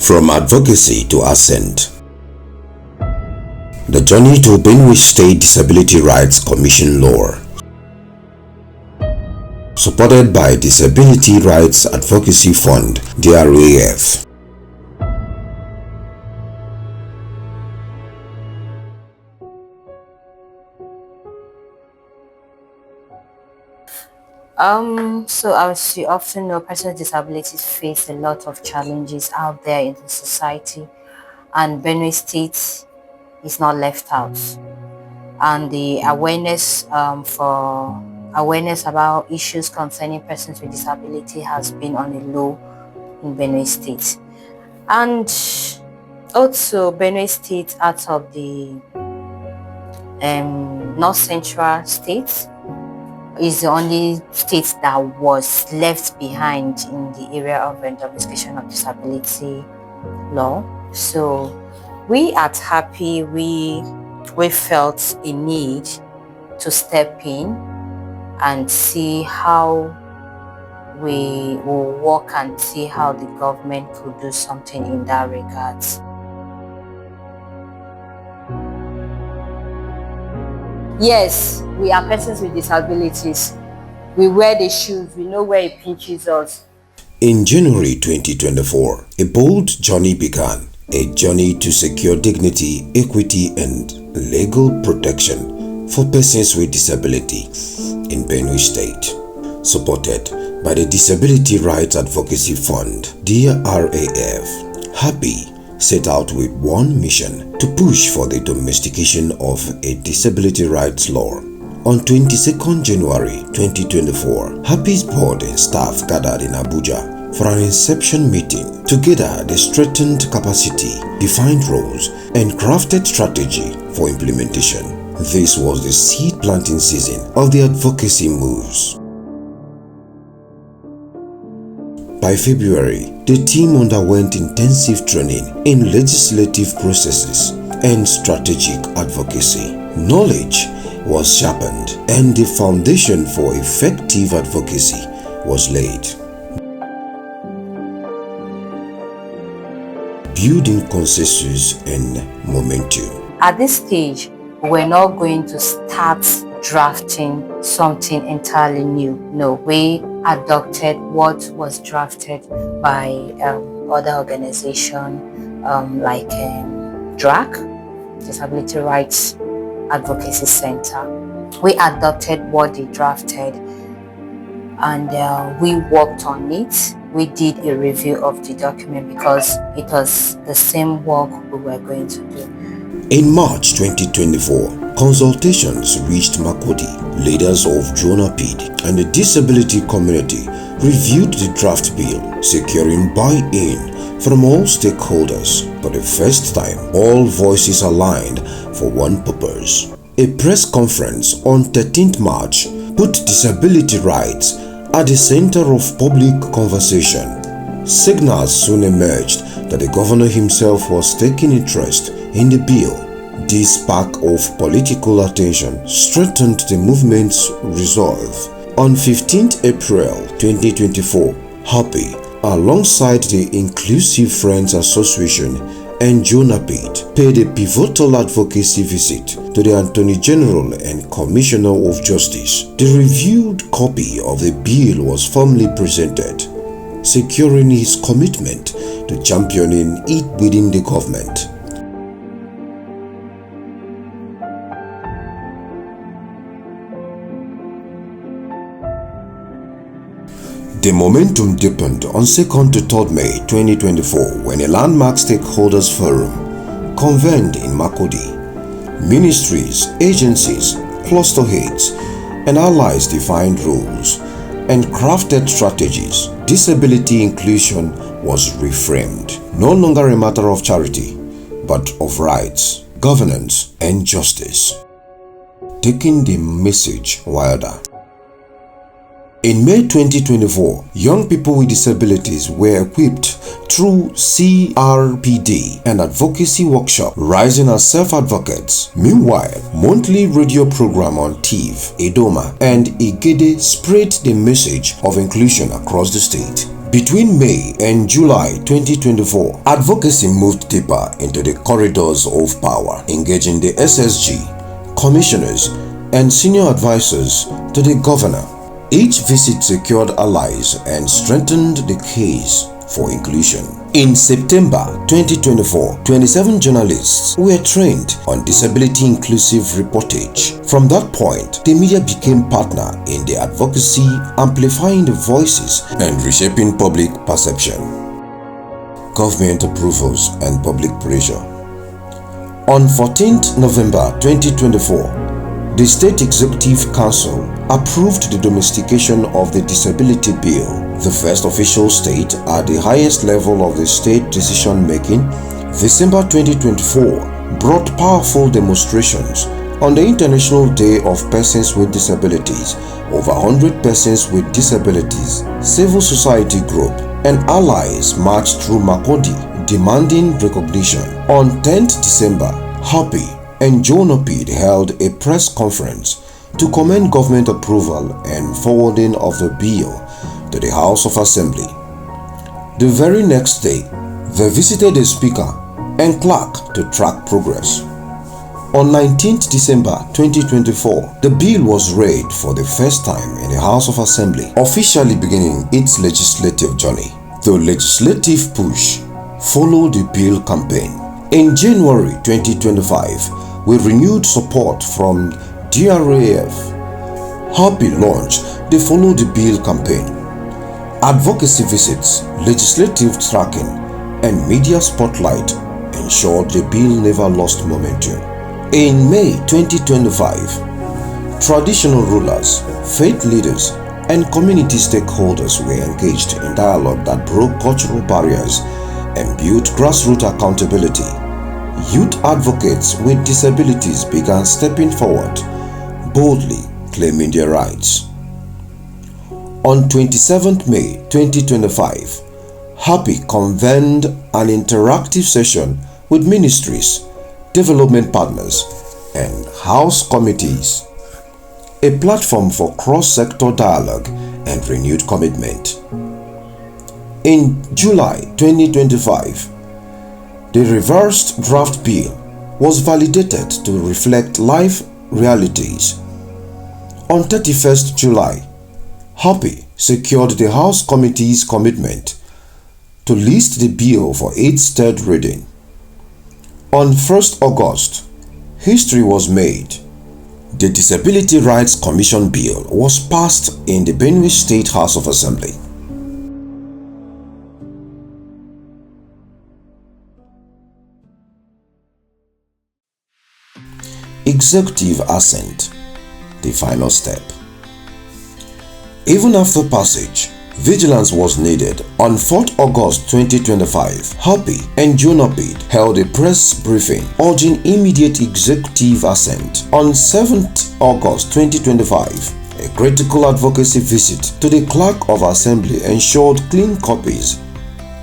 From advocacy to ascent. The journey to Benue State Disability Rights Commission Law. Supported by Disability Rights Advocacy Fund, DRAF. So as you often know, persons with disabilities face a lot of challenges out there in the society, and Benue State is not left out. And the awareness about issues concerning persons with disability has been on a low in Benue State. And also Benue State, out of the North Central states, is the only state that was left behind in the area of domestication of disability law. So we at Happy, we felt a need to step in and see how we will work and see how the government could do something in that regard. Yes, we are persons with disabilities. We wear the shoes, we know where it pinches us. In January 2024, a bold journey began, a journey to secure dignity, equity, and legal protection for persons with disability in Benue State. Supported by the Disability Rights Advocacy Fund, DRAF, Happy set out with one mission: to push for the domestication of a disability rights law. On 22nd January 2024, Happy's board and staff gathered in Abuja for an inception meeting. Together, they strengthened capacity, defined roles, and crafted strategy for implementation. This was the seed planting season of the advocacy moves. By February, the team underwent intensive training in legislative processes and strategic advocacy. Knowledge was sharpened and the foundation for effective advocacy was laid. Building consensus and momentum. At this stage, we're not going to start drafting something entirely new. No, we adopted what was drafted by other organizations like DRAC, Disability Rights Advocacy Center. We adopted what they drafted and we worked on it. We did a review of the document because it was the same work we were going to do. In March 2024, consultations reached Makodi. Leaders of Jonapid and the disability community reviewed the draft bill, securing buy-in from all stakeholders. For the first time, all voices aligned for one purpose. A press conference on 13th March put disability rights at the center of public conversation. Signals soon emerged that the governor himself was taking interest in the bill. This spark of political attention strengthened the movement's resolve. On 15th April 2024, Happy, alongside the Inclusive Friends Association and Jonapid, paid a pivotal advocacy visit to the Attorney General and Commissioner of Justice. The reviewed copy of the bill was formally presented, securing his commitment to championing it within the government. The momentum deepened on 2nd to 3rd May 2024 when a landmark stakeholders forum convened in Makodi. Ministries, agencies, cluster heads, and allies defined rules and crafted strategies. Disability inclusion was reframed, no longer a matter of charity, but of rights, governance, and justice, taking the message wilder. In May 2024, young people with disabilities were equipped through CRPD and advocacy workshop, rising as self-advocates. Meanwhile, monthly radio program on TIV, Edoma, and Igede spread the message of inclusion across the state. Between May and July 2024, advocacy moved deeper into the corridors of power, engaging the SSG, commissioners, and senior advisors to the governor. Each visit secured allies and strengthened the case for inclusion. In September 2024, 27 journalists were trained on disability inclusive reportage. From that point, the media became partner in the advocacy, amplifying the voices and reshaping public perception. Government approvals and public pressure. On 14th November 2024, the State Executive Council approved the domestication of the Disability Bill, the first official state at the highest level of the state decision-making. December 2024 brought powerful demonstrations. On the International Day of Persons with Disabilities, over 100 persons with disabilities, civil society group, and allies marched through Makurdi demanding recognition. On 10th December, Happy and Jonapid held a press conference to commend government approval and forwarding of the bill to the House of Assembly. The very next day, they visited the Speaker and clerk to track progress. On 19th December 2024, the bill was read for the first time in the House of Assembly, officially beginning its legislative journey. The legislative push followed the bill campaign. In January 2025, with renewed support from DRAF, Happy launched the Follow the Bill campaign. Advocacy visits, legislative tracking, and media spotlight ensured the bill never lost momentum. In May 2025, traditional rulers, faith leaders, and community stakeholders were engaged in dialogue that broke cultural barriers and built grassroots accountability. Youth advocates with disabilities began stepping forward, boldly claiming their rights. On 27th May 2025, Happy convened an interactive session with ministries, development partners, and house committees, a platform for cross-sector dialogue and renewed commitment. In July 2025, the reversed draft bill was validated to reflect life realities. On 31st July, Happy secured the House Committee's commitment to list the bill for its third reading. On 1st August, history was made. The Disability Rights Commission Bill was passed in the Benue State House of Assembly. Executive assent, the final step. Even after passage, vigilance was needed. On 4th August 2025, Happy and Jonapid held a press briefing urging immediate executive assent. On 7th August 2025, a critical advocacy visit to the Clerk of Assembly ensured clean copies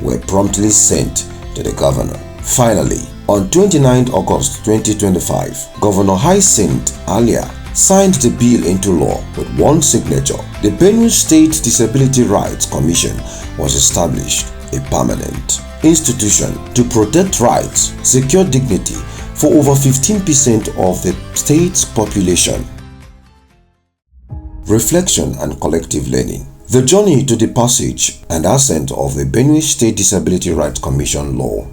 were promptly sent to the governor. Finally, on 29th August 2025, Governor Hyacinth Alia signed the bill into law with one signature. The Benue State Disability Rights Commission was established, a permanent institution to protect rights, secure dignity for over 15% of the state's population. Reflection and collective learning. The journey to the passage and assent of the Benue State Disability Rights Commission law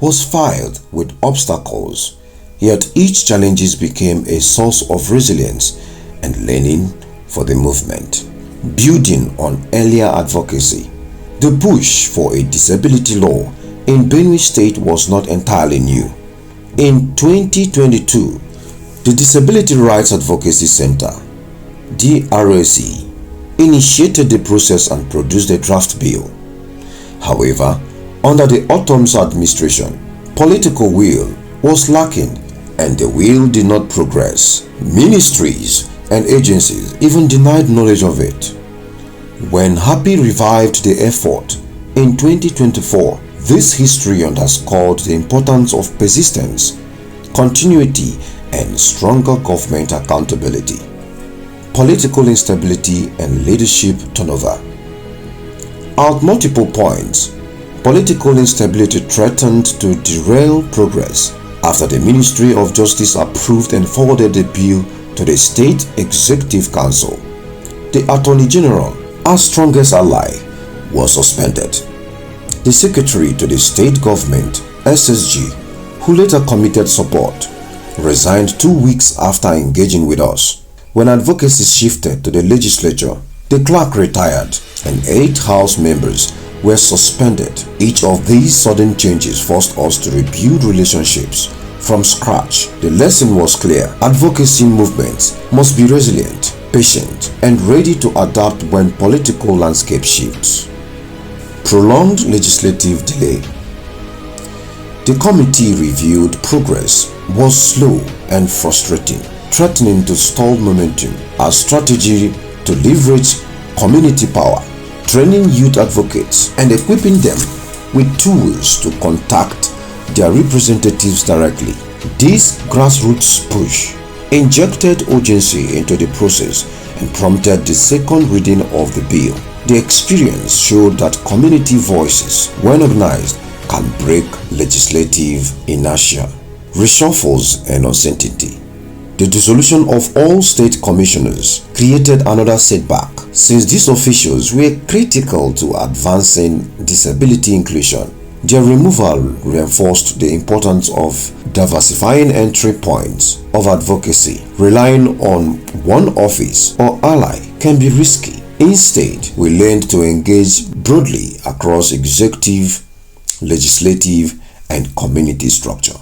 was filled with obstacles, yet each challenges became a source of resilience and learning for the movement. Building on earlier advocacy, the push for a disability law in Benue State was not entirely new. In 2022, the Disability Rights Advocacy Center, DRAC, initiated the process and produced a draft bill. However, under the Autumn's administration, political will was lacking and the will did not progress. Ministries and agencies even denied knowledge of it. When Happy revived the effort in 2024, this history underscored the importance of persistence, continuity, and stronger government accountability. Political instability and leadership turnover. At multiple points, political instability threatened to derail progress after the Ministry of Justice approved and forwarded the bill to the State Executive Council. The Attorney General, our strongest ally, was suspended. The Secretary to the State Government, SSG, who later committed support, resigned 2 weeks after engaging with us. When advocacy shifted to the legislature, the clerk retired and 8 House members were suspended. Each of these sudden changes forced us to rebuild relationships from scratch. The lesson was clear: advocacy movements must be resilient, patient, and ready to adapt when political landscape shifts. Prolonged legislative delay. The committee reviewed progress was slow and frustrating, threatening to stall momentum. Our strategy to leverage community power, training youth advocates, and equipping them with tools to contact their representatives directly. This grassroots push injected urgency into the process and prompted the second reading of the bill. The experience showed that community voices, when organized, can break legislative inertia, reshuffles, and uncertainty. The dissolution of all state commissioners created another setback, since these officials were critical to advancing disability inclusion. Their removal reinforced the importance of diversifying entry points of advocacy. Relying on one office or ally can be risky. Instead, we learned to engage broadly across executive, legislative, and community structure.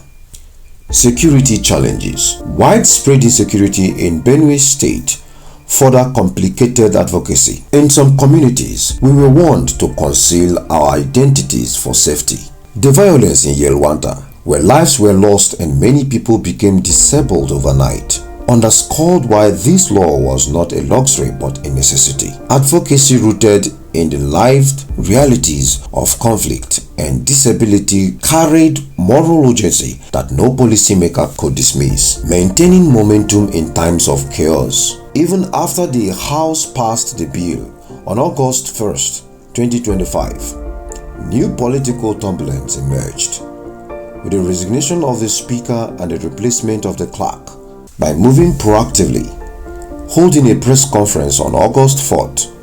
Security challenges. Widespread insecurity in Benue State further complicated advocacy. In some communities, we were warned to conceal our identities for safety. The violence in Yelwanta, where lives were lost and many people became disabled overnight, underscored why this law was not a luxury but a necessity. Advocacy rooted in the lived realities of conflict and disability carried moral urgency that no policymaker could dismiss, maintaining momentum in times of chaos. Even after the House passed the bill on August 1st, 2025, new political turbulence emerged, with the resignation of the Speaker and the replacement of the clerk. By moving proactively, holding a press conference on August 4th,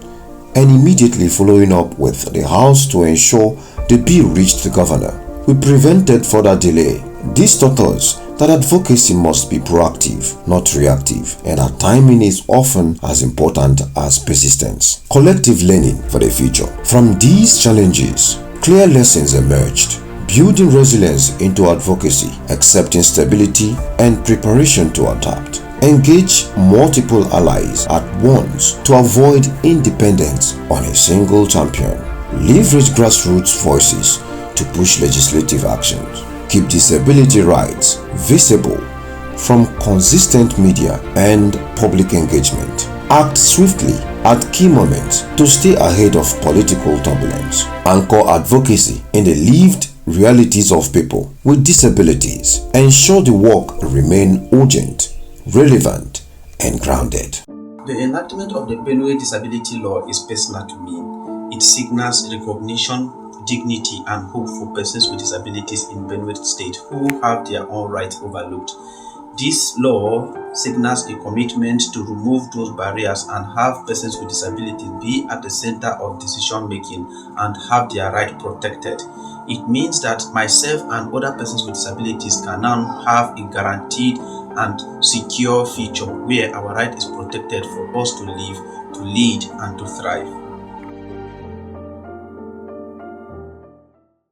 and immediately following up with the House to ensure the bill reached the governor, we prevented further delay. This taught us that advocacy must be proactive, not reactive, and that timing is often as important as persistence. Collective learning for the future. From these challenges, clear lessons emerged: building resilience into advocacy, accepting stability, and preparation to adapt. Engage multiple allies at once to avoid independence on a single champion. Leverage grassroots voices to push legislative actions. Keep disability rights visible from consistent media and public engagement. Act swiftly at key moments to stay ahead of political turbulence. Anchor advocacy in the lived realities of people with disabilities. Ensure the work remain urgent, relevant, and grounded. The enactment of the Benue Disability Law is personal to me. It signals recognition, dignity, and hope for persons with disabilities in Benue State who have their own rights overlooked. This law signals a commitment to remove those barriers and have persons with disabilities be at the center of decision making and have their right protected. It means that myself and other persons with disabilities can now have a guaranteed and secure future where our right is protected for us to live, to lead, and to thrive.